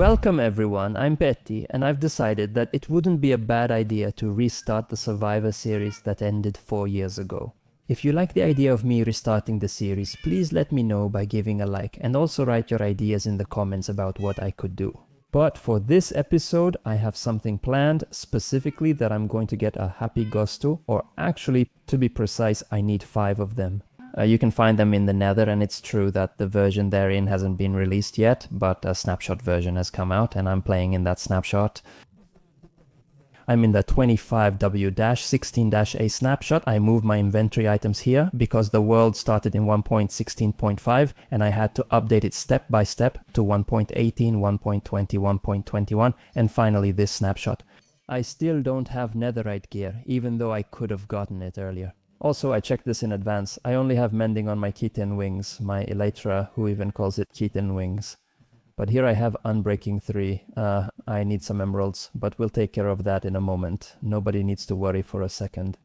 Welcome everyone, I'm Betty, and I've decided that it wouldn't be a bad idea to restart the Survivor series that ended 4 years ago. If you like the idea of me restarting the series, please let me know by giving a like, and also write your ideas in the comments about what I could do. But for this episode, I have something planned, specifically that I'm going to get a Happy Gusto, or actually, to be precise, I need 5 of them. You can find them in the Nether, and it's true that the version therein hasn't been released yet, but a snapshot version has come out, and I'm playing in that snapshot. I'm in the 25W-16-A snapshot. I moved my inventory items here because the world started in 1.16.5 and I had to update it step by step to 1.18, 1.20, 1.21, and finally this snapshot. I still don't have netherite gear, even though I could have gotten it earlier. Also, I checked this in advance. I only have mending on my Keaton wings, my Elytra, who even calls it Keaton wings. But here I have Unbreaking 3. I need some emeralds, but we'll take care of that in a moment. Nobody needs to worry for a second.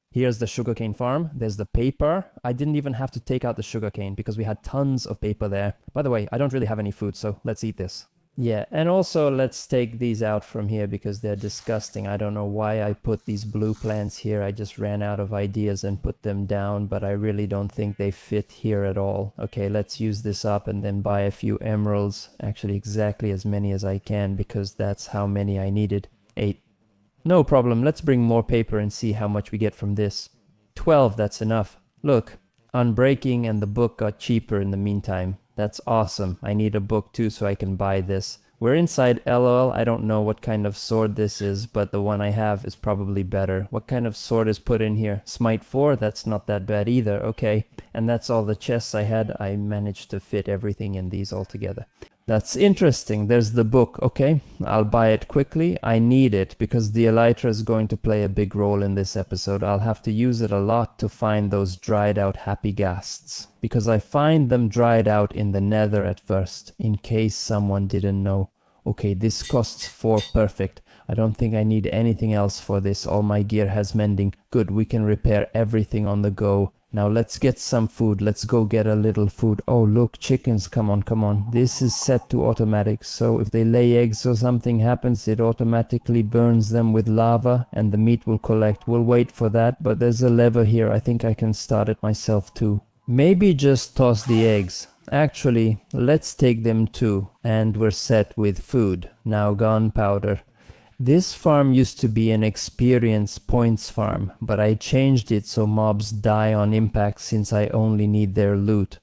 Here's the sugarcane farm. There's the paper. I didn't even have to take out the sugarcane because we had tons of paper there. By the way, I don't really have any food, so let's eat this. Yeah, and also let's take these out from here because they're disgusting. I don't know why I put these blue plants here. I just ran out of ideas and put them down, but I really don't think they fit here at all. Okay, let's use this up and then buy a few emeralds. Actually, exactly as many as I can because that's how many I needed. 8. No problem, let's bring more paper and see how much we get from this. 12, that's enough. Look, Unbreaking and the book got cheaper in the meantime. That's awesome. I need a book too so I can buy this. We're inside LOL. I don't know what kind of sword this is, but the one I have is probably better. What kind of sword is put in here? Smite 4? That's not that bad either. Okay. And that's all the chests I had. I managed to fit everything in these all together. That's interesting. There's the book. Okay, I'll buy it quickly. I need it because the Elytra is going to play a big role in this episode. I'll have to use it a lot to find those dried out happy ghasts. Because I find them dried out in the Nether at first, in case someone didn't know. Okay, this costs 4 perfect. I don't think I need anything else for this. All my gear has mending. Good, we can repair everything on the go. Now let's get some food. Let's go get a little food. Oh look, chickens, come on, come on. This is set to automatic, so if they lay eggs or something happens, it automatically burns them with lava and the meat will collect. We'll wait for that, but there's a lever here. I think I can start it myself too. Maybe just toss the eggs. Actually, let's take them too. And we're set with food. Now gunpowder. This farm used to be an experience points farm, but I changed it so mobs die on impact since I only need their loot.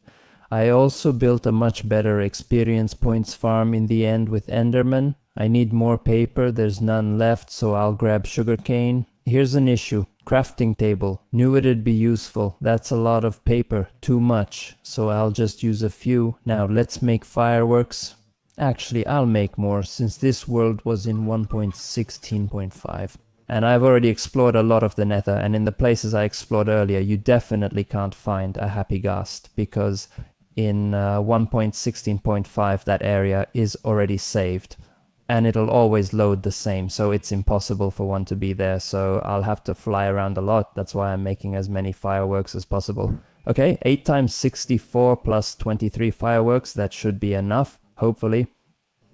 I also built a much better experience points farm in the end with Enderman. I need more paper, there's none left, so I'll grab sugarcane. Here's an issue. Crafting table. Knew it'd be useful. That's a lot of paper. Too much. So I'll just use a few. Now let's make fireworks. Actually, I'll make more since this world was in 1.16.5. And I've already explored a lot of the Nether, and in the places I explored earlier, you definitely can't find a Happy Ghast because in 1.16.5 that area is already saved. And it'll always load the same, so it's impossible for one to be there, so I'll have to fly around a lot. That's why I'm making as many fireworks as possible. Okay, 8 times 64 plus 23 fireworks, that should be enough, hopefully.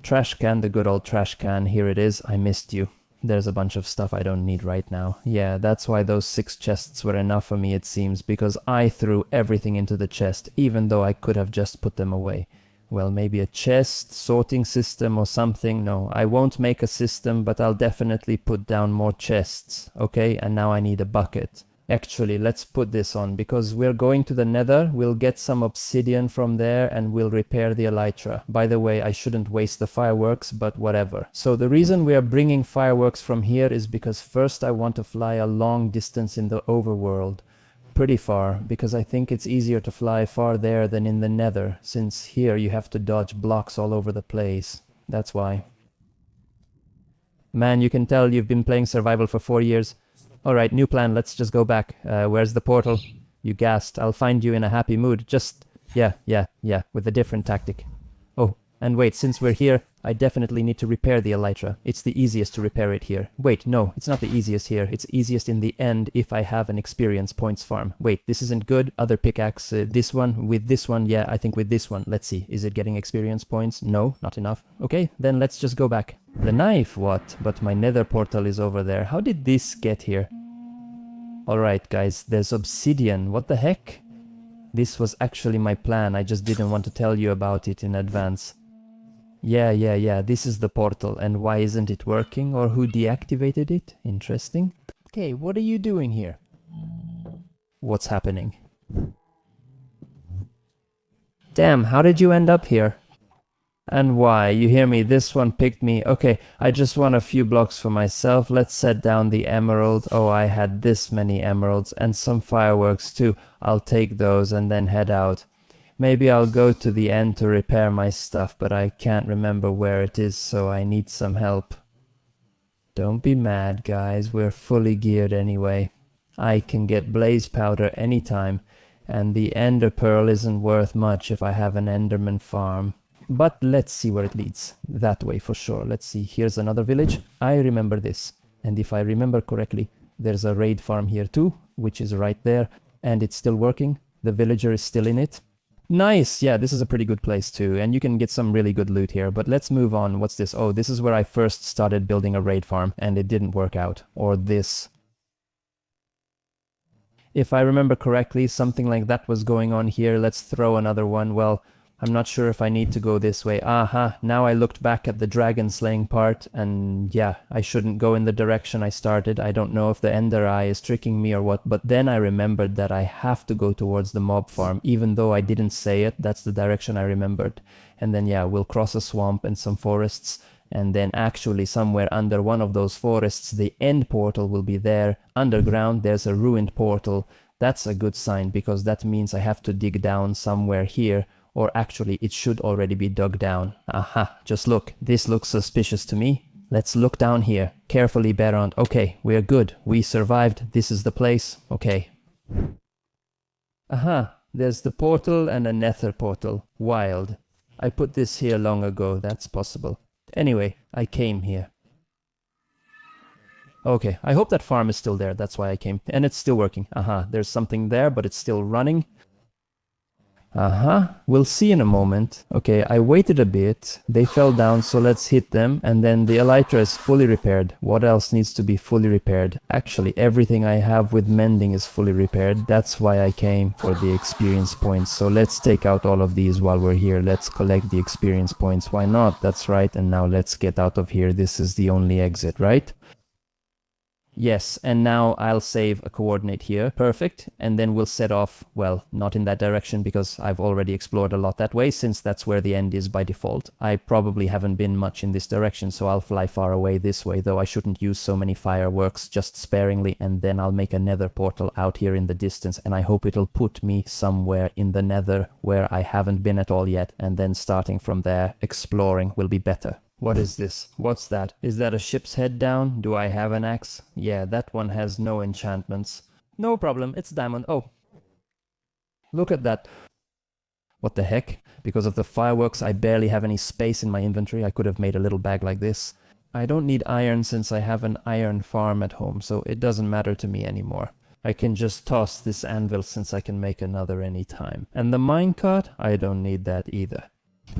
Trash can, the good old trash can, here it is. I missed you. There's a bunch of stuff I don't need right now. Yeah, that's why those 6 chests were enough for me, it seems, because I threw everything into the chest, even though I could have just put them away. Well, maybe a chest, sorting system or something. No, I won't make a system, but I'll definitely put down more chests. Okay, and now I need a bucket. Actually, let's put this on, because we're going to the Nether, we'll get some obsidian from there, and we'll repair the Elytra. By the way, I shouldn't waste the fireworks, but whatever. So the reason we are bringing fireworks from here is because first I want to fly a long distance in the overworld. Pretty far, because I think it's easier to fly far there than in the Nether, since here you have to dodge blocks all over the place. That's why. Man, you can tell you've been playing survival for 4 years. Alright, new plan, let's just go back. Where's the portal? You gassed. I'll find you in a happy mood. Just, yeah, with a different tactic. Oh, and wait, since we're here, I definitely need to repair the elytra. It's the easiest to repair it here. Wait, no, it's not the easiest here. It's easiest in the end if I have an experience points farm. Wait, this isn't good. Other pickaxe, this one, with this one, yeah, I think with this one. Let's see, is it getting experience points? No, not enough. Okay, then let's just go back. The knife, what? But my nether portal is over there. How did this get here? Alright guys, there's obsidian. What the heck? This was actually my plan. I just didn't want to tell you about it in advance. Yeah, this is the portal. And why isn't it working? Or who deactivated it? Interesting. Okay, what are you doing here? What's happening? Damn, how did you end up here? And why? You hear me? This one picked me. Okay, I just want a few blocks for myself. Let's set down the emerald. Oh, I had this many emeralds and some fireworks too. I'll take those and then head out. Maybe I'll go to the end to repair my stuff, but I can't remember where it is, so I need some help. Don't be mad, guys. We're fully geared anyway. I can get blaze powder anytime, and the ender pearl isn't worth much if I have an enderman farm. But let's see where it leads. That way for sure. Let's see. Here's another village. I remember this. And if I remember correctly, there's a raid farm here too, which is right there. And it's still working. The villager is still in it. Nice! Yeah, this is a pretty good place too. And you can get some really good loot here. But let's move on. What's this? Oh, this is where I first started building a raid farm. And it didn't work out. Or this. If I remember correctly, something like that was going on here. Let's throw another one. Well, I'm not sure if I need to go this way. Aha, now I looked back at the dragon slaying part, and yeah, I shouldn't go in the direction I started. I don't know if the ender eye is tricking me or what, but then I remembered that I have to go towards the mob farm, even though I didn't say it. That's the direction I remembered. And then yeah, we'll cross a swamp and some forests, and then actually somewhere under one of those forests, the end portal will be there. Underground, there's a ruined portal. That's a good sign, because that means I have to dig down somewhere here. Or actually, it should already be dug down. Aha, just look. This looks suspicious to me. Let's look down here. Carefully, Berond. Okay, we're good. We survived. This is the place. Okay. Aha, there's the portal and a nether portal. Wild. I put this here long ago. That's possible. Anyway, I came here. Okay, I hope that farm is still there. That's why I came. And it's still working. Aha, there's something there, but it's still running. We'll see in a moment. Okay, I waited a bit. They fell down, so let's hit them. And then the elytra is fully repaired. What else needs to be fully repaired? Actually, everything I have with mending is fully repaired. That's why I came for the experience points. So let's take out all of these while we're here. Let's collect the experience points. Why not? That's right. And now let's get out of here. This is the only exit, right? Yes, and now I'll save a coordinate here. Perfect. And then we'll set off, well, not in that direction because I've already explored a lot that way, since that's where the end is by default. I probably haven't been much in this direction, so I'll fly far away this way, though I shouldn't use so many fireworks, just sparingly, and then I'll make a nether portal out here in the distance, and I hope it'll put me somewhere in the nether where I haven't been at all yet, and then starting from there, exploring will be better. What is this? What's that? Is that a ship's head down? Do I have an axe? Yeah, that one has no enchantments. No problem, it's diamond. Oh. Look at that. What the heck? Because of the fireworks, I barely have any space in my inventory. I could have made a little bag like this. I don't need iron since I have an iron farm at home, so it doesn't matter to me anymore. I can just toss this anvil since I can make another anytime. And the minecart? I don't need that either.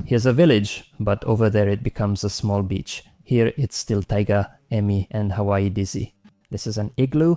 Here's a village, but over there it becomes a small beach. Here it's still Taiga, Emmy, and Hawaii Dizzy. This is an igloo.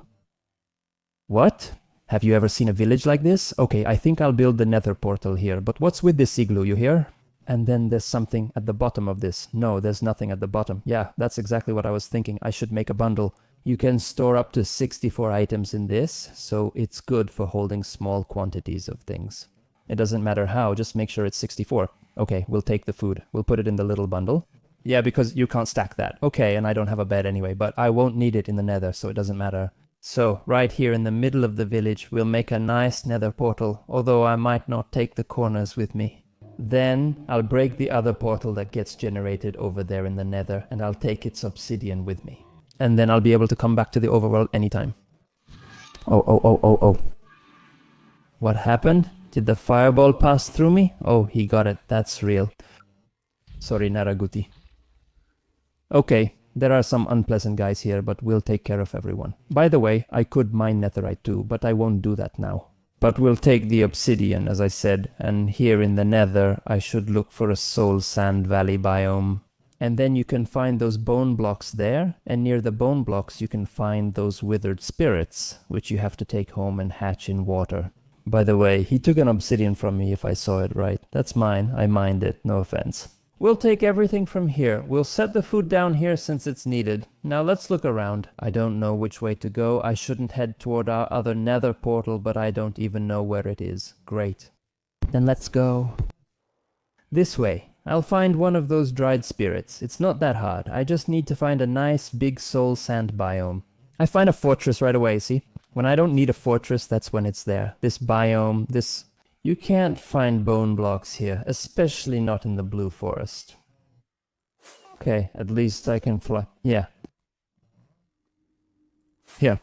What? Have you ever seen a village like this? Okay, I think I'll build the nether portal here, but what's with this igloo, you hear? And then there's something at the bottom of this. No, there's nothing at the bottom. Yeah, that's exactly what I was thinking. I should make a bundle. You can store up to 64 items in this, so it's good for holding small quantities of things. It doesn't matter how, just make sure it's 64. Okay, we'll take the food. We'll put it in the little bundle. Yeah, because you can't stack that. Okay, and I don't have a bed anyway, but I won't need it in the nether, so it doesn't matter. So, right here in the middle of the village, we'll make a nice nether portal, although I might not take the corners with me. Then, I'll break the other portal that gets generated over there in the nether, and I'll take its obsidian with me. And then I'll be able to come back to the overworld anytime. Oh. What happened? Did the fireball pass through me? Oh, he got it. That's real. Sorry, Naraguti. Okay, there are some unpleasant guys here, but we'll take care of everyone. By the way, I could mine netherite too, but I won't do that now. But we'll take the obsidian, as I said, and here in the nether, I should look for a soul sand valley biome. And then you can find those bone blocks there, and near the bone blocks you can find those withered spirits, which you have to take home and hatch in water. By the way, he took an obsidian from me if I saw it right. That's mine, I mined it, no offense. We'll take everything from here. We'll set the food down here since it's needed. Now let's look around. I don't know which way to go. I shouldn't head toward our other nether portal, but I don't even know where it is. Great. Then let's go this way. I'll find one of those dried spirits. It's not that hard. I just need to find a nice big soul sand biome. I find a fortress right away, see? When I don't need a fortress, that's when it's there. This biome, this... You can't find bone blocks here, especially not in the blue forest. Okay, at least I can fly. Yeah. Here.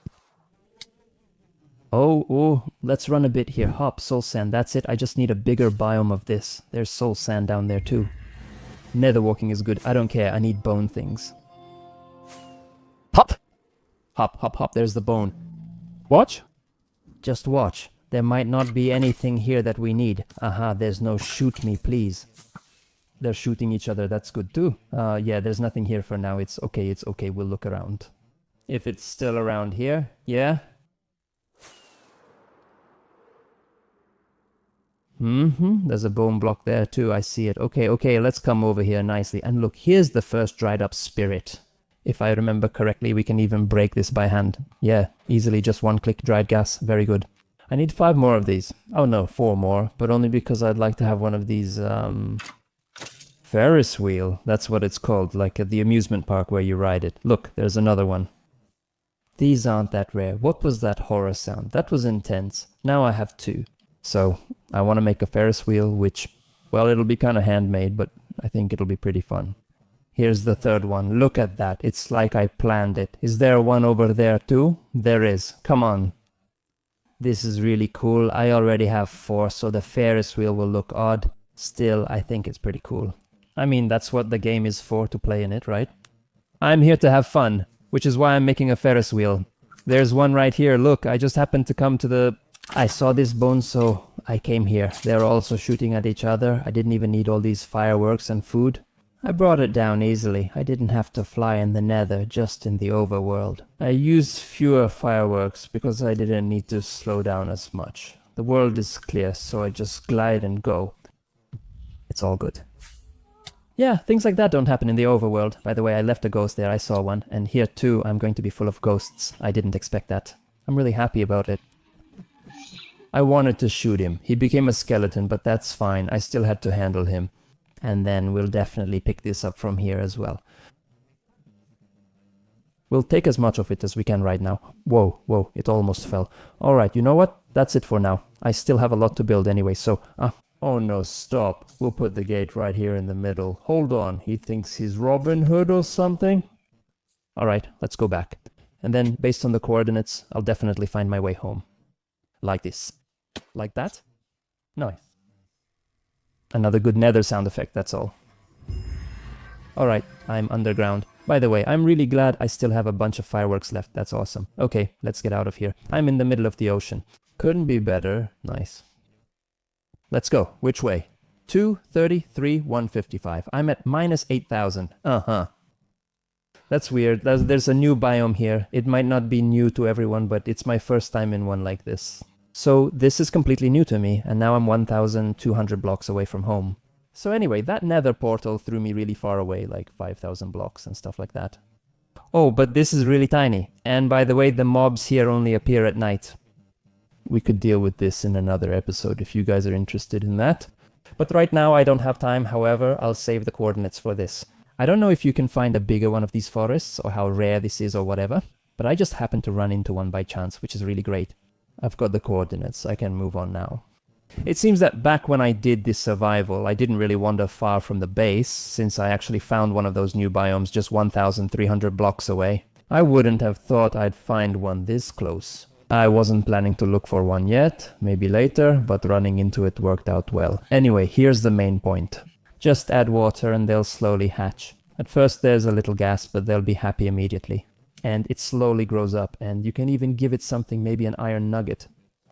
Oh, let's run a bit here. Hop, soul sand, that's it. I just need a bigger biome of this. There's soul sand down there too. Nether walking is good. I don't care, I need bone things. Hop! Hop, hop, hop, there's the bone. Watch? Just watch. There might not be anything here that we need. Aha, there's no shoot me, please. They're shooting each other, that's good too. Yeah, there's nothing here for now. It's okay, we'll look around. If it's still around here, yeah? There's a bone block there too, I see it. Okay, let's come over here nicely. And look, here's the first dried up spirit. If I remember correctly, we can even break this by hand. Yeah, easily, just one click, dried gas, very good. I need 5 more of these. Oh no, 4 more, but only because I'd like to have one of these, Ferris wheel. That's what it's called, like at the amusement park where you ride it. Look, there's another one. These aren't that rare. What was that horror sound? That was intense. Now I have 2. So, I want to make a Ferris wheel, which, well, it'll be kind of handmade, but I think it'll be pretty fun. Here's the 3rd one. Look at that. It's like I planned it. Is there one over there too? There is. Come on. This is really cool. I already have 4, so the Ferris wheel will look odd. Still, I think it's pretty cool. I mean, that's what the game is for, to play in it, right? I'm here to have fun, which is why I'm making a Ferris wheel. There's one right here. Look, I just happened to come to the... I saw this bone, so I came here. They're also shooting at each other. I didn't even need all these fireworks and food. I brought it down easily. I didn't have to fly in the nether, just in the overworld. I used fewer fireworks because I didn't need to slow down as much. The world is clear, so I just glide and go. It's all good. Yeah, things like that don't happen in the overworld. By the way, I left a ghost there, I saw one. And here too, I'm going to be full of ghosts. I didn't expect that. I'm really happy about it. I wanted to shoot him. He became a skeleton, but that's fine. I still had to handle him. And then we'll definitely pick this up from here as well. We'll take as much of it as we can right now. Whoa, it almost fell. Alright, you know what? That's it for now. I still have a lot to build anyway, so... Oh no, stop. We'll put the gate right here in the middle. Hold on, he thinks he's Robin Hood or something? Alright, let's go back. And then, based on the coordinates, I'll definitely find my way home. Like this. Like that? Nice. Another good nether sound effect, that's all. Alright, I'm underground. By the way, I'm really glad I still have a bunch of fireworks left. That's awesome. Okay, let's get out of here. I'm in the middle of the ocean. Couldn't be better. Nice. Let's go. Which way? 233, 155. I'm at minus 8,000. That's weird. There's a new biome here. It might not be new to everyone, but it's my first time in one like this. So this is completely new to me, and now I'm 1,200 blocks away from home. So anyway, that nether portal threw me really far away, like 5,000 blocks and stuff like that. Oh, but this is really tiny. And by the way, the mobs here only appear at night. We could deal with this in another episode if you guys are interested in that. But right now I don't have time, however, I'll save the coordinates for this. I don't know if you can find a bigger one of these forests, or how rare this is or whatever, but I just happened to run into one by chance, which is really great. I've got the coordinates, I can move on now. It seems that back when I did this survival, I didn't really wander far from the base, since I actually found one of those new biomes just 1,300 blocks away. I wouldn't have thought I'd find one this close. I wasn't planning to look for one yet, maybe later, but running into it worked out well. Anyway, here's the main point. Just add water and they'll slowly hatch. I At first there's a little gas, but they'll be happy immediately. And it slowly grows up, and you can even give it something, maybe an iron nugget.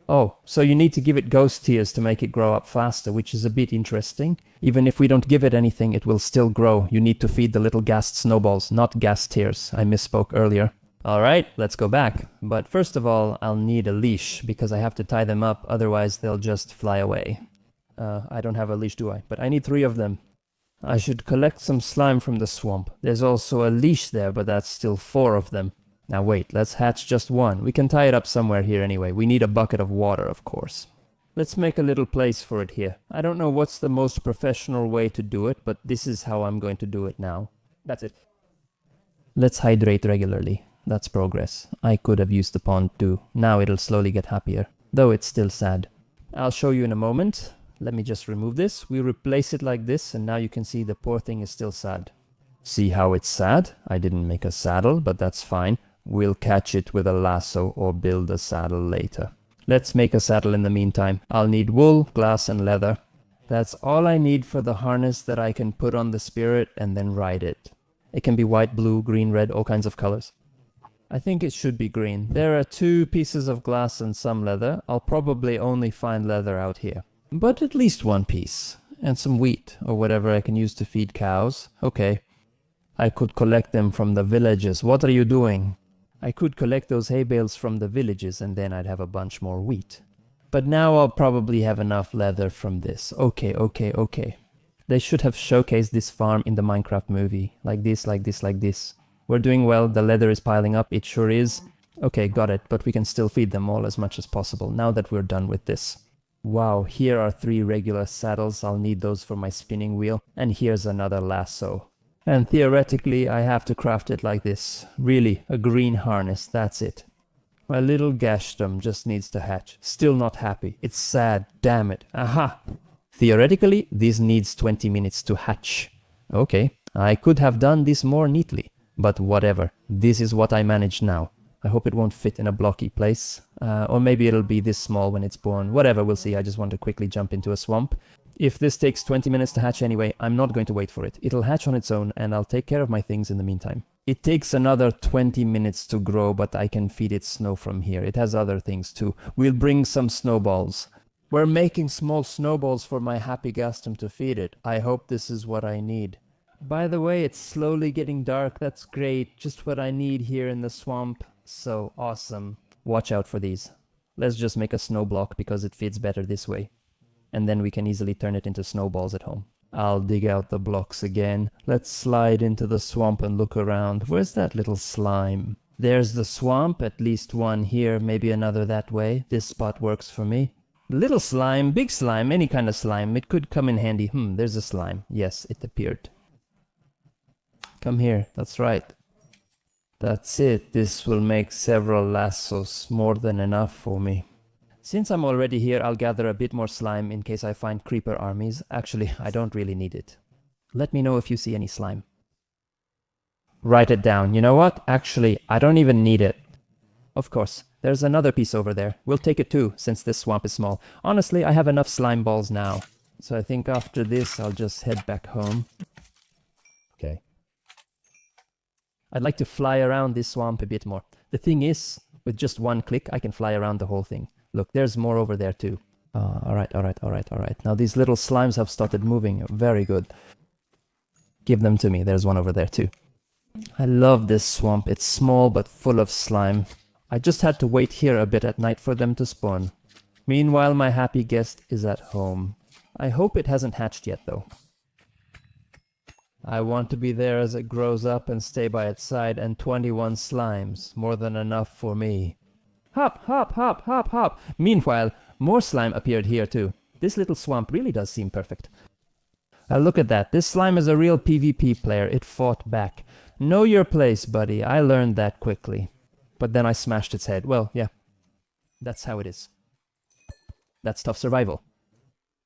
Oh, so you need to give it ghost tears to make it grow up faster, which is a bit interesting. Even if we don't give it anything, it will still grow. You need to feed the little gas snowballs, not gas tears. I misspoke earlier. Alright, let's go back. But first of all, I'll need a leash, because I have to tie them up, otherwise they'll just fly away. I don't have a leash, do I? But I need 3 of them. I should collect some slime from the swamp. There's also a leash there, but that's still 4 of them. Now wait, let's hatch just 1. We can tie it up somewhere here anyway. We need a bucket of water, of course. Let's make a little place for it here. I don't know what's the most professional way to do it, but this is how I'm going to do it now. That's it. Let's hydrate regularly. That's progress. I could have used the pond too. Now it'll slowly get happier, though it's still sad. I'll show you in a moment. Let me just remove this. We replace it like this, and now you can see the poor thing is still sad. See how it's sad? I didn't make a saddle, but that's fine. We'll catch it with a lasso or build a saddle later. Let's make a saddle in the meantime. I'll need wool, glass, and leather. That's all I need for the harness that I can put on the spirit and then ride it. It can be white, blue, green, red, all kinds of colors. I think it should be green. There are 2 pieces of glass and some leather. I'll probably only find leather out here. But at least 1 piece. And some wheat, or whatever I can use to feed cows. Okay. I could collect them from the villages. What are you doing? I could collect those hay bales from the villages, and then I'd have a bunch more wheat. But now I'll probably have enough leather from this. Okay. They should have showcased this farm in the Minecraft movie. Like this, like this, like this. We're doing well. The leather is piling up. It sure is. Okay, got it. But we can still feed them all as much as possible now that we're done with this. Wow, here are 3 regular saddles. I'll need those for my spinning wheel. And here's another lasso. And theoretically, I have to craft it like this. Really, a green harness, that's it. My little Gashdom just needs to hatch. Still not happy. It's sad, damn it. Aha! Theoretically, this needs 20 minutes to hatch. Okay, I could have done this more neatly. But whatever, this is what I manage now. I hope it won't fit in a blocky place. Or maybe it'll be this small when it's born. Whatever, we'll see. I just want to quickly jump into a swamp. If this takes 20 minutes to hatch anyway, I'm not going to wait for it. It'll hatch on its own, and I'll take care of my things in the meantime. It takes another 20 minutes to grow, but I can feed it snow from here. It has other things too. We'll bring some snowballs. We're making small snowballs for my happy Gaston to feed it. I hope this is what I need. By the way, it's slowly getting dark. That's great. Just what I need here in the swamp. So awesome. Watch out for these. Let's just make a snow block because it fits better this way. And then we can easily turn it into snowballs at home. I'll dig out the blocks again. Let's slide into the swamp and look around. Where's that little slime? There's the swamp, at least 1 here, maybe another that way. This spot works for me. Little slime, big slime, any kind of slime. It could come in handy. There's a slime. Yes, it appeared. Come here, that's right. That's it. This will make several lassos, more than enough for me. Since I'm already here, I'll gather a bit more slime in case I find creeper armies. Actually, I don't really need it. Let me know if you see any slime. Write it down. You know what? Actually, I don't even need it. Of course, there's another piece over there. We'll take it too, since this swamp is small. Honestly, I have enough slime balls now. So I think after this, I'll just head back home. Okay. I'd like to fly around this swamp a bit more. The thing is, with just 1 click, I can fly around the whole thing. Look, there's more over there too. Alright. Now these little slimes have started moving. Very good. Give them to me. There's one over there too. I love this swamp. It's small but full of slime. I just had to wait here a bit at night for them to spawn. Meanwhile, my happy guest is at home. I hope it hasn't hatched yet though. I want to be there as it grows up and stay by its side, and 21 slimes. More than enough for me. Hop, hop, hop, hop, hop. Meanwhile, more slime appeared here too. This little swamp really does seem perfect. Look at that. This slime is a real PvP player. It fought back. Know your place, buddy. I learned that quickly. But then I smashed its head. Well, yeah. That's how it is. That's tough survival.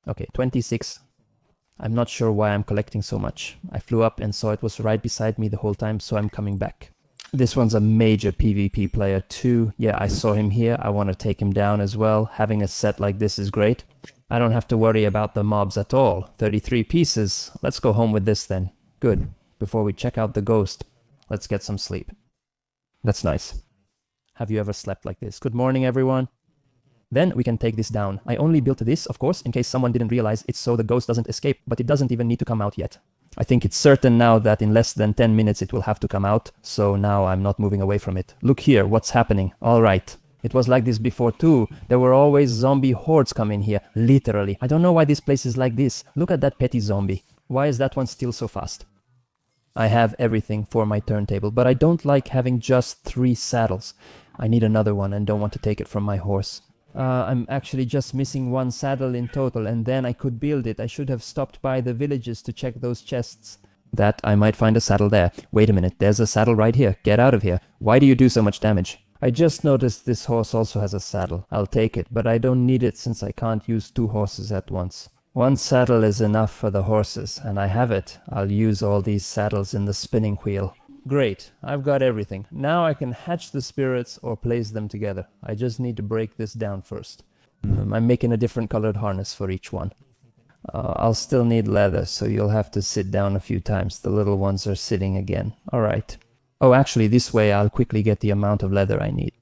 Okay, 26. I'm not sure why I'm collecting so much. I flew up and saw it was right beside me the whole time, so I'm coming back. This one's a major PvP player too. Yeah, I saw him here. I want to take him down as well. Having a set like this is great. I don't have to worry about the mobs at all. 33 pieces. Let's go home with this then. Good. before we check out the ghost, let's get some sleep. That's nice. Have you ever slept like this? Good morning, everyone. Then we can take this down. I only built this, of course, in case someone didn't realize it's so the ghost doesn't escape, but it doesn't even need to come out yet. I think it's certain now that in less than 10 minutes it will have to come out, so now I'm not moving away from it. Look here, what's happening? All right. It was like this before too. There were always zombie hordes coming here, literally. I don't know why this place is like this. Look at that petty zombie. Why is that one still so fast? I have everything for my turntable, but I don't like having just 3 saddles. I need another one and don't want to take it from my horse. I'm actually just missing 1 saddle in total, and then I could build it. I should have stopped by the villages to check those chests. That I might find a saddle there. Wait a minute, there's a saddle right here. Get out of here. Why do you do so much damage? I just noticed this horse also has a saddle. I'll take it, but I don't need it since I can't use 2 horses at once. 1 saddle is enough for the horses, and I have it. I'll use all these saddles in the spinning wheel. Great, I've got everything. Now I can hatch the spirits or place them together. I just need to break this down first. I'm making a different colored harness for each one. I'll still need leather, so you'll have to sit down a few times. The little ones are sitting again. Alright. Oh, actually, this way I'll quickly get the amount of leather I need.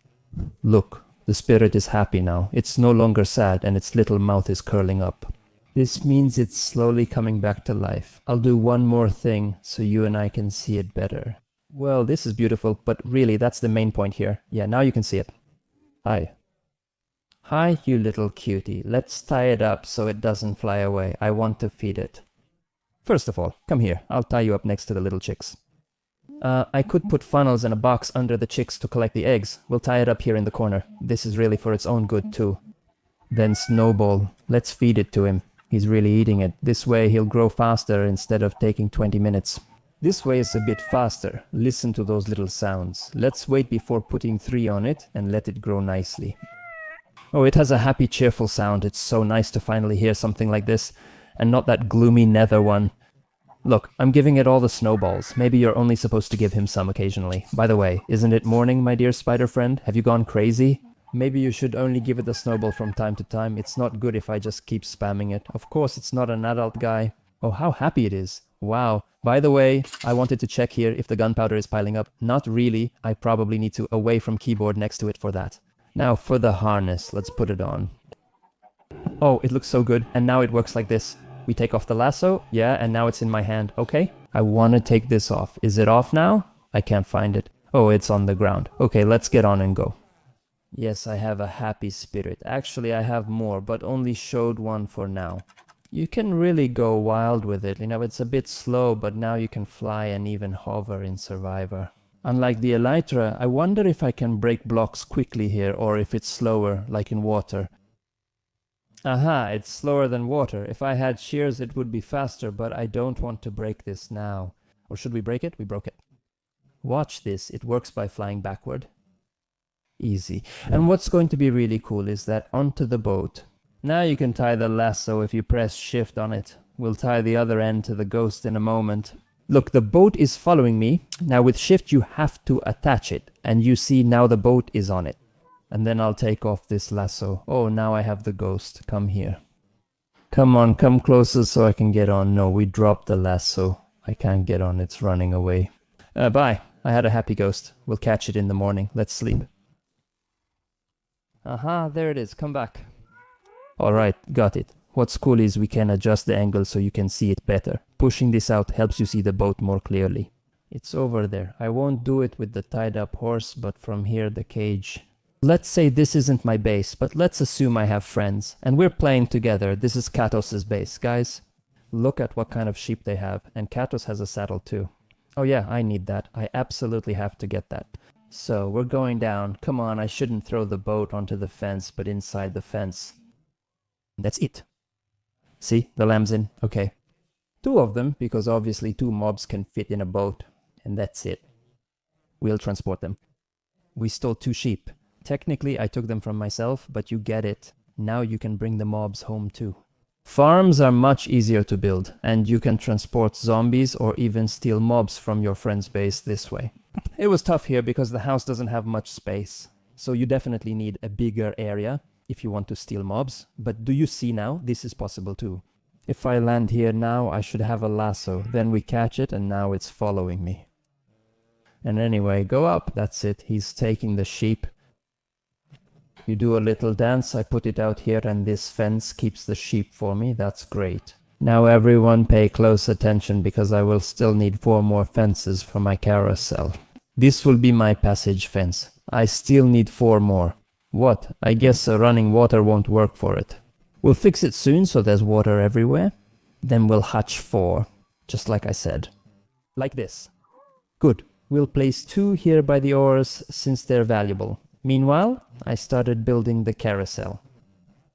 Look, the spirit is happy now. It's no longer sad, and its little mouth is curling up. This means it's slowly coming back to life. I'll do one more thing, so you and I can see it better. Well, this is beautiful, but really, that's the main point here. Yeah, now you can see it. Hi. Hi, you little cutie. Let's tie it up so it doesn't fly away. I want to feed it. First of all, come here. I'll tie you up next to the little chicks. I could put funnels and a box under the chicks to collect the eggs. We'll tie it up here in the corner. This is really for its own good, too. Then Snowball. Let's feed it to him. He's really eating it. This way he'll grow faster instead of taking 20 minutes. This way is a bit faster. Listen to those little sounds. Let's wait before putting 3 on it and let it grow nicely. Oh, it has a happy, cheerful sound. It's so nice to finally hear something like this, and not that gloomy nether one. Look, I'm giving it all the snowballs. Maybe you're only supposed to give him some occasionally. By the way, isn't it morning, my dear spider friend? Have you gone crazy? Maybe you should only give it a snowball from time to time. It's not good if I just keep spamming it. Of course, it's not an adult guy. Oh, how happy it is. Wow. By the way, I wanted to check here if the gunpowder is piling up. Not really. I probably need to away from keyboard next to it for that. Now for the harness. Let's put it on. Oh, it looks so good. And now it works like this. We take off the lasso. Yeah, and now it's in my hand. Okay. I want to take this off. Is it off now? I can't find it. Oh, it's on the ground. Okay, let's get on and go. Yes, I have a happy spirit. Actually, I have more, but only showed one for now. You can really go wild with it. You know, it's a bit slow, but now you can fly and even hover in Survivor. Unlike the Elytra, I wonder if I can break blocks quickly here, or if it's slower, like in water. Aha, it's slower than water. If I had shears, it would be faster, but I don't want to break this now. Or should we break it? We broke it. Watch this. It works by flying backward. Easy. And what's going to be really cool is that onto the boat. Now you can tie the lasso if you press shift on it. We'll tie the other end to the ghost in a moment. Look, the boat is following me. Now with shift you have to attach it. And you see now the boat is on it. And then I'll take off this lasso. Oh, now I have the ghost. Come here. Come on, come closer so I can get on. No, we dropped the lasso. I can't get on. It's running away. Bye. I had a happy ghost. We'll catch it in the morning. Let's sleep. Aha, there it is. Come back. Alright, got it. What's cool is we can adjust the angle so you can see it better. Pushing this out helps you see the boat more clearly. It's over there. I won't do it with the tied up horse, but from here the cage. Let's say this isn't my base, but let's assume I have friends. And we're playing together. This is Katos's base, guys. Look at what kind of sheep they have. And Katos has a saddle too. Oh yeah, I need that. I absolutely have to get that. So, we're going down. Come on, I shouldn't throw the boat onto the fence, but inside the fence. That's it. See, the lamb's in. Okay. 2 of them, because obviously 2 mobs can fit in a boat. And that's it. We'll transport them. We stole 2 sheep. Technically, I took them from myself, but you get it. Now you can bring the mobs home too. Farms are much easier to build, and you can transport zombies or even steal mobs from your friend's base this way. It was tough here because the house doesn't have much space, so you definitely need a bigger area if you want to steal mobs. But do you see now? This is possible too. If I land here now, I should have a lasso. Then we catch it and now it's following me. And anyway, go up. That's it. He's taking the sheep. You do a little dance. I put it out here and this fence keeps the sheep for me. That's great. Now everyone pay close attention because I will still need 4 more fences for my carousel. This will be my passage fence. I still need 4 more. What? I guess running water won't work for it. We'll fix it soon so there's water everywhere. Then we'll hatch 4, just like I said. Like this. Good. We'll place 2 here by the oars since they're valuable. Meanwhile, I started building the carousel.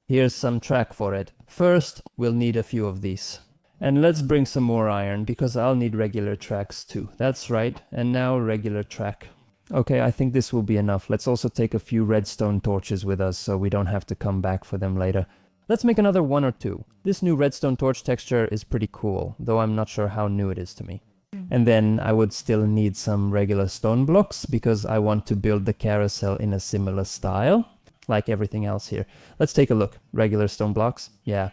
Here's some track for it. First, we'll need a few of these. And let's bring some more iron, because I'll need regular tracks too. That's right, and now regular track. Okay, I think this will be enough. Let's also take a few redstone torches with us, so we don't have to come back for them later. Let's make another 1 or 2. This new redstone torch texture is pretty cool, though I'm not sure how new it is to me. And then I would still need some regular stone blocks, because I want to build the carousel in a similar style, like everything else here. Let's take a look. Regular stone blocks, yeah.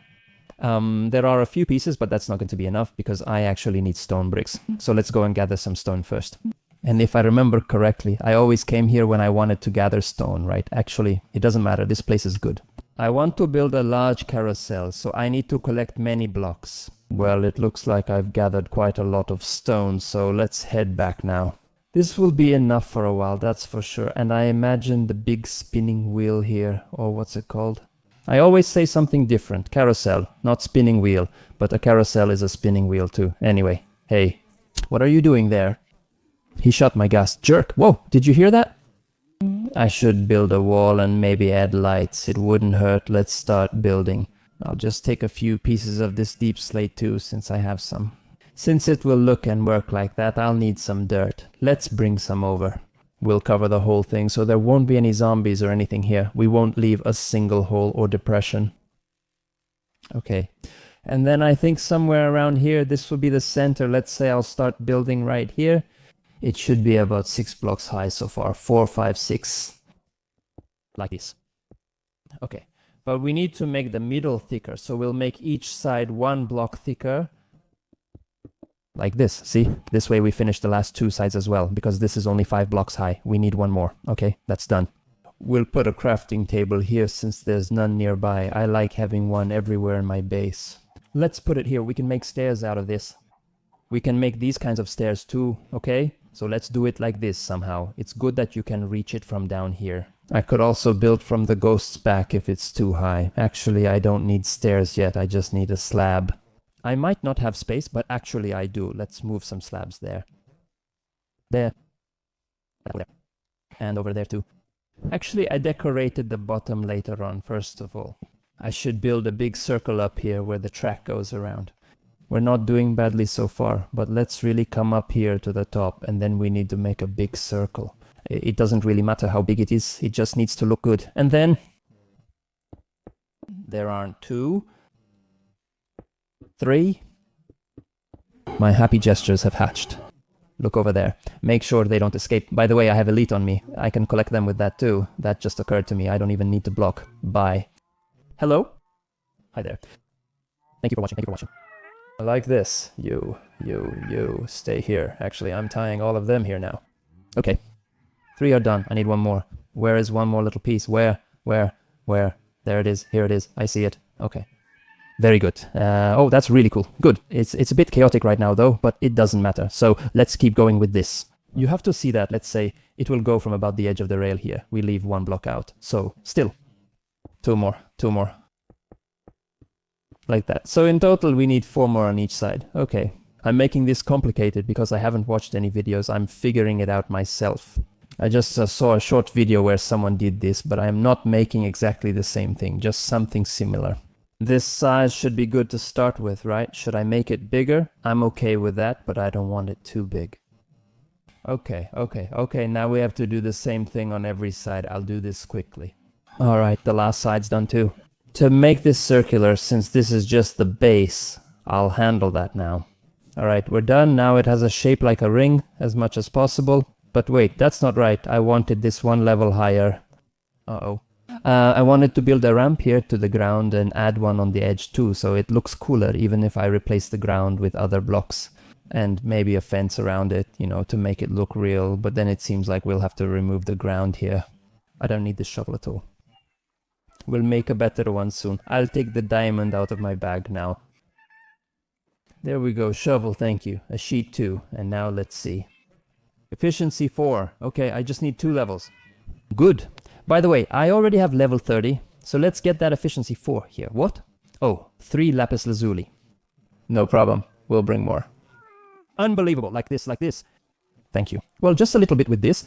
There are a few pieces, but that's not going to be enough, because I actually need stone bricks. So let's go and gather some stone first. And if I remember correctly, I always came here when I wanted to gather stone, right? Actually, it doesn't matter, this place is good. I want to build a large carousel, so I need to collect many blocks. Well, it looks like I've gathered quite a lot of stone, so let's head back now. This will be enough for a while, that's for sure. And I imagine the big spinning wheel here, or what's it called? I always say something different. Carousel, not spinning wheel, but a carousel is a spinning wheel too. Anyway, hey, what are you doing there? He shot my gas. Jerk! Whoa, did you hear that? I should build a wall and maybe add lights. It wouldn't hurt. Let's start building. I'll just take a few pieces of this deep slate too, since I have some. Since it will look and work like that, I'll need some dirt. Let's bring some over. We'll cover the whole thing, so there won't be any zombies or anything here. We won't leave a single hole or depression. Okay. And then I think somewhere around here, this will be the center. Let's say I'll start building right here. It should be about 6 blocks high so far. 4, 5, 6. Like this. Okay. But we need to make the middle thicker. So we'll make each side 1 block thicker. Like this. See? This way we finish the last 2 sides as well. Because this is only 5 blocks high. We need 1 more. Okay, that's done. We'll put a crafting table here since there's none nearby. I like having one everywhere in my base. Let's put it here. We can make stairs out of this. We can make these kinds of stairs too, okay? So let's do it like this somehow. It's good that you can reach it from down here. I could also build from the ghost's back if it's too high. Actually, I don't need stairs yet. I just need a slab. I might not have space, but actually I do. Let's move some slabs there. There. And over there too. Actually, I decorated the bottom later on, first of all. I should build a big circle up here where the track goes around. We're not doing badly so far, but let's really come up here to the top, and then we need to make a big circle. It doesn't really matter how big it is, it just needs to look good. And then there aren't 2, 3. My happy gestures have hatched. Look over there. Make sure they don't escape. By the way, I have elite on me. I can collect them with that too. That just occurred to me. I don't even need to block. Bye. Hello? Hi there. Thank you for watching. Thank you for watching. Like this. You. Stay here. Actually, I'm tying all of them here now. Okay. 3 are done. I need 1 more. Where is 1 more little piece? Where? There it is. Here it is. I see it. Okay. Very good. Oh, that's really cool. Good. It's a bit chaotic right now though, but it doesn't matter. So let's keep going with this. You have to see that. Let's say it will go from about the edge of the rail here. We leave 1 block out. So still 2 more. Like that. So in total we need 4 more on each side. Okay. I'm making this complicated because I haven't watched any videos. I'm figuring it out myself. I just saw a short video where someone did this, but I am not making exactly the same thing, just something similar. This size should be good to start with, right? Should I make it bigger? I'm okay with that, but I don't want it too big. Okay, now we have to do the same thing on every side. I'll do this quickly. Alright, the last side's done too. To make this circular, since this is just the base, I'll handle that now. Alright, we're done. Now it has a shape like a ring, as much as possible. But wait, that's not right. I wanted this 1 level higher. Uh-oh. I wanted to build a ramp here to the ground and add one on the edge too, so it looks cooler even if I replace the ground with other blocks. And maybe a fence around it, you know, to make it look real, but then it seems like we'll have to remove the ground here. I don't need this shovel at all. We'll make a better one soon. I'll take the diamond out of my bag now. There we go, shovel, thank you. A sheet 2, and now let's see. Efficiency 4. Okay, I just need 2 levels. Good. By the way, I already have level 30, so let's get that efficiency 4 here. What? Oh, 3 lapis lazuli. No problem, we'll bring more. Unbelievable, like this, like this. Thank you. Well, just a little bit with this.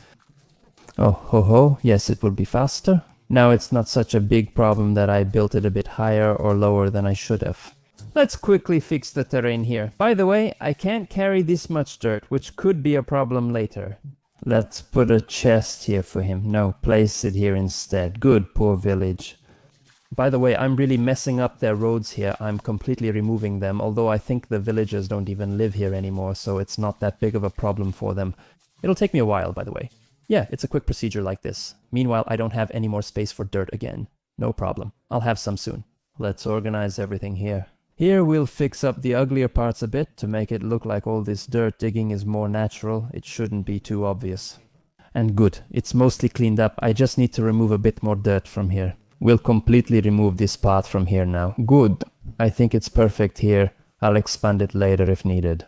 Oh, ho ho, yes, it will be faster. Now it's not such a big problem that I built it a bit higher or lower than I should have. Let's quickly fix the terrain here. By the way, I can't carry this much dirt, which could be a problem later. Let's put a chest here for him. No, place it here instead. Good, poor village. By the way, I'm really messing up their roads here. I'm completely removing them, although I think the villagers don't even live here anymore, so it's not that big of a problem for them. It'll take me a while, by the way. Yeah, it's a quick procedure like this. Meanwhile, I don't have any more space for dirt again. No problem. I'll have some soon. Let's organize everything here. Here we'll fix up the uglier parts a bit to make it look like all this dirt digging is more natural. It shouldn't be too obvious. And good, it's mostly cleaned up. I just need to remove a bit more dirt from here. We'll completely remove this path from here now. Good. I think it's perfect here. I'll expand it later if needed.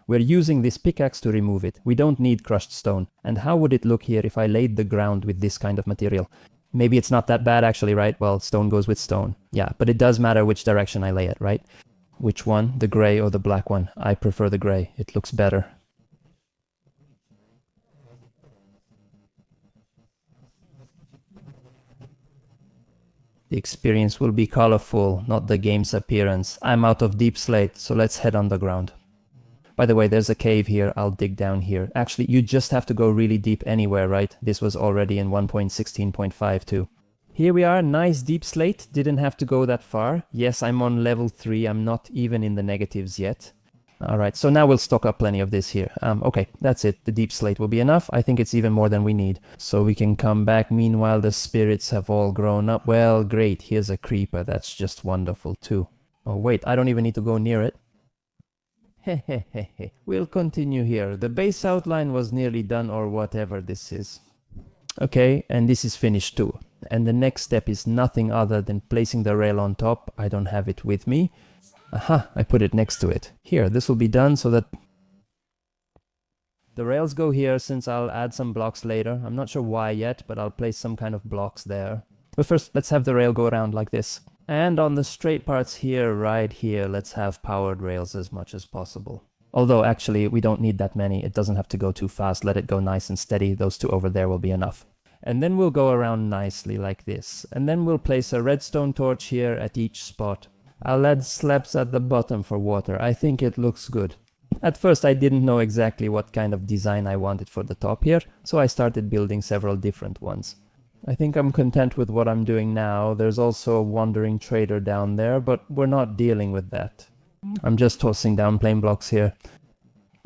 We're using this pickaxe to remove it. We don't need crushed stone. And how would it look here if I laid the ground with this kind of material? Maybe it's not that bad actually, right? Well, stone goes with stone. Yeah, but it does matter which direction I lay it, right? Which one? The gray or the black one? I prefer the gray. It looks better. The experience will be colorful, not the game's appearance. I'm out of deep slate, so let's head underground. By the way, there's a cave here. I'll dig down here. Actually, you just have to go really deep anywhere, right? This was already in 1.16.5 too. Here we are, nice deep slate. Didn't have to go that far. Yes, I'm on level 3. I'm not even in the negatives yet. Alright, so now we'll stock up plenty of this here. Okay, that's it. The deep slate will be enough. I think it's even more than we need. So we can come back. Meanwhile, the spirits have all grown up. Well, great. Here's a creeper. That's just wonderful too. Oh, wait. I don't even need to go near it. Hehehehe. We'll continue here. The base outline was nearly done or whatever this is. Okay, and this is finished too. And the next step is nothing other than placing the rail on top. I don't have it with me. Aha, I put it next to it. Here, this will be done so that the rails go here, since I'll add some blocks later. I'm not sure why yet, but I'll place some kind of blocks there. But first, let's have the rail go around like this. And on the straight parts here, right here, let's have powered rails as much as possible. Although, actually, we don't need that many. It doesn't have to go too fast. Let it go nice and steady. Those two over there will be enough. And then we'll go around nicely like this. And then we'll place a redstone torch here at each spot. I'll add slabs at the bottom for water. I think it looks good. At first I didn't know exactly what kind of design I wanted for the top here, so I started building several different ones. I think I'm content with what I'm doing now. There's also a wandering trader down there, but we're not dealing with that. I'm just tossing down plain blocks here.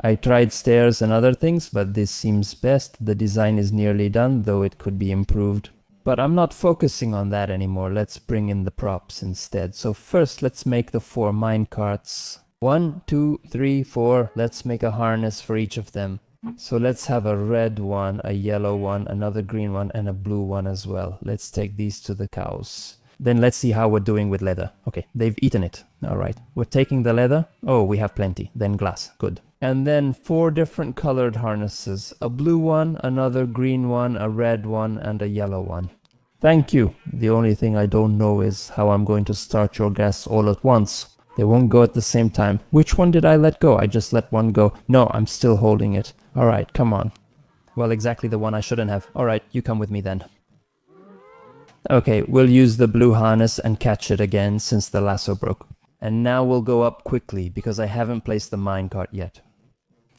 I tried stairs and other things, but this seems best. The design is nearly done, though it could be improved. But I'm not focusing on that anymore. Let's bring in the props instead. So first, let's make the 4 mine carts. 1, 2, 3, 4. Let's make a harness for each of them. So let's have a red one, a yellow one, another green one, and a blue one as well. Let's take these to the cows. Then let's see how we're doing with leather. Okay, they've eaten it. All right, we're taking the leather. Oh, we have plenty. Then glass. Good. And then 4 different colored harnesses. A blue one, another green one, a red one, and a yellow one. Thank you. The only thing I don't know is how I'm going to start your gas all at once. They won't go at the same time. Which one did I let go? I just let one go. No, I'm still holding it. All right, come on. Well, exactly the one I shouldn't have. All right, you come with me then. Okay, we'll use the blue harness and catch it again since the lasso broke. And now we'll go up quickly because I haven't placed the minecart yet.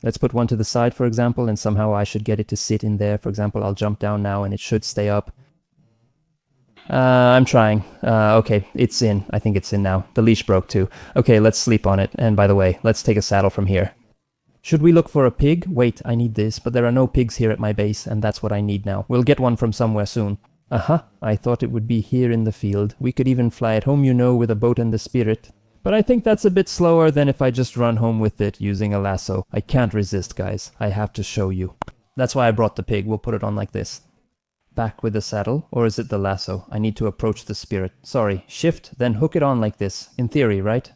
Let's put one to the side, for example, and somehow I should get it to sit in there. For example, I'll jump down now and it should stay up. I'm trying. Okay, it's in. I think it's in now. The leash broke too. Okay, let's sleep on it. And by the way, let's take a saddle from here. Should we look for a pig? Wait, I need this, but there are no pigs here at my base, and that's what I need now. We'll get one from somewhere soon. Aha, I thought it would be here in the field. We could even fly it home, you know, with a boat and the spirit. But I think that's a bit slower than if I just run home with it using a lasso. I can't resist, guys. I have to show you. That's why I brought the pig. We'll put it on like this. Back with the saddle, or is it the lasso? I need to approach the spirit. Sorry, shift, then hook it on like this. In theory, right?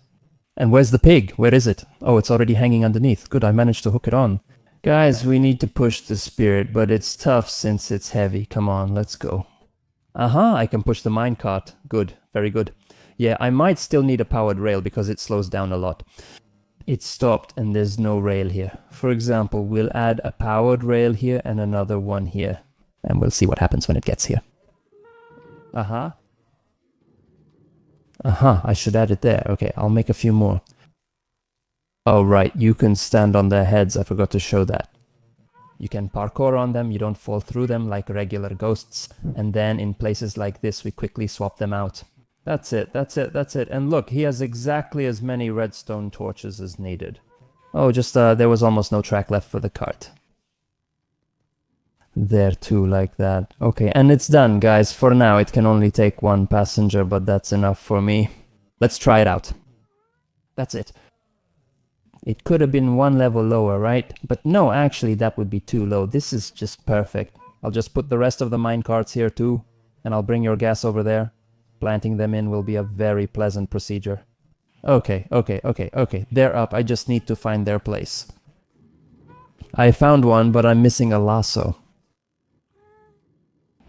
And where's the pig? Where is it? Oh, it's already hanging underneath. Good, I managed to hook it on. Guys, we need to push the spirit, but it's tough since it's heavy. Come on, let's go. Aha, I can push the minecart. Good, very good. Yeah, I might still need a powered rail because it slows down a lot. It stopped and there's no rail here. For example, we'll add a powered rail here and another one here. And we'll see what happens when it gets here. Aha, I should add it there. Okay, I'll make a few more. Oh right, you can stand on their heads. I forgot to show that. You can parkour on them, you don't fall through them like regular ghosts. And then in places like this, we quickly swap them out. That's it. And look, he has exactly as many redstone torches as needed. Oh, just there was almost no track left for the cart. There too, like that. Okay, and it's done, guys. For now, it can only take one passenger, but that's enough for me. Let's try it out. That's it. It could have been one level lower, right? But no, actually, that would be too low. This is just perfect. I'll just put the rest of the minecarts here too, and I'll bring your gas over there. Planting them in will be a very pleasant procedure. Okay. They're up. I just need to find their place. I found one, but I'm missing a lasso.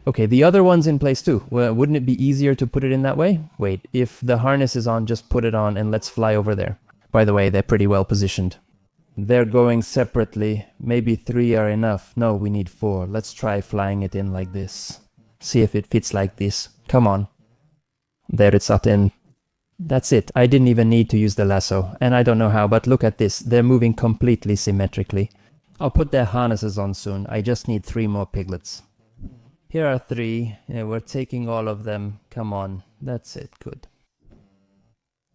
Okay, the other one's in place too. Well, wouldn't it be easier to put it in that way? Wait, if the harness is on, just put it on and let's fly over there. By the way, they're pretty well positioned. They're going separately. Maybe 3 are enough. No, we need 4. Let's try flying it in like this. See if it fits like this. Come on. There, it's up in. That's it. I didn't even need to use the lasso. And I don't know how, but look at this. They're moving completely symmetrically. I'll put their harnesses on soon. I just need 3 more piglets. Here are 3. Yeah, we're taking all of them. Come on. That's it. Good.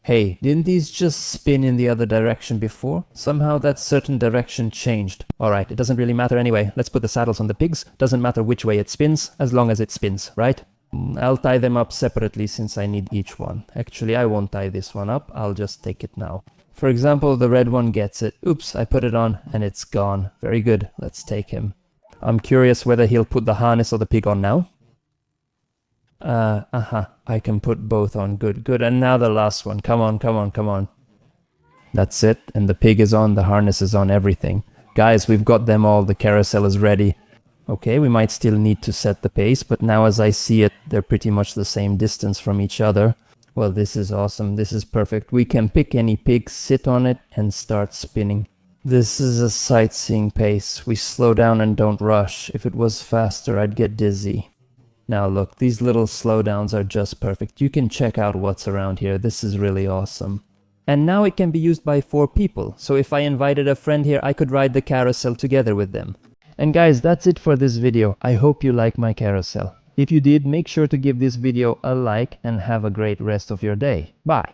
Hey, didn't these just spin in the other direction before? Somehow that certain direction changed. Alright, it doesn't really matter anyway. Let's put the saddles on the pigs. Doesn't matter which way it spins, as long as it spins, right? I'll tie them up separately since I need each one. Actually, I won't tie this one up. I'll just take it now. For example, the red one gets it. Oops, I put it on and it's gone. Very good. Let's take him. I'm curious whether he'll put the harness or the pig on now. I can put both on. Good. And now the last one. Come on. That's it. And the pig is on, the harness is on, everything. Guys, we've got them all. The carousel is ready. Okay, we might still need to set the pace, but now as I see it, they're pretty much the same distance from each other. Well, this is awesome. This is perfect. We can pick any pig, sit on it, and start spinning. This is a sightseeing pace. We slow down and don't rush. If it was faster, I'd get dizzy. Now look, these little slowdowns are just perfect. You can check out what's around here. This is really awesome. And now it can be used by 4 people. So if I invited a friend here, I could ride the carousel together with them. And guys, that's it for this video. I hope you like my carousel. If you did, make sure to give this video a like and have a great rest of your day. Bye!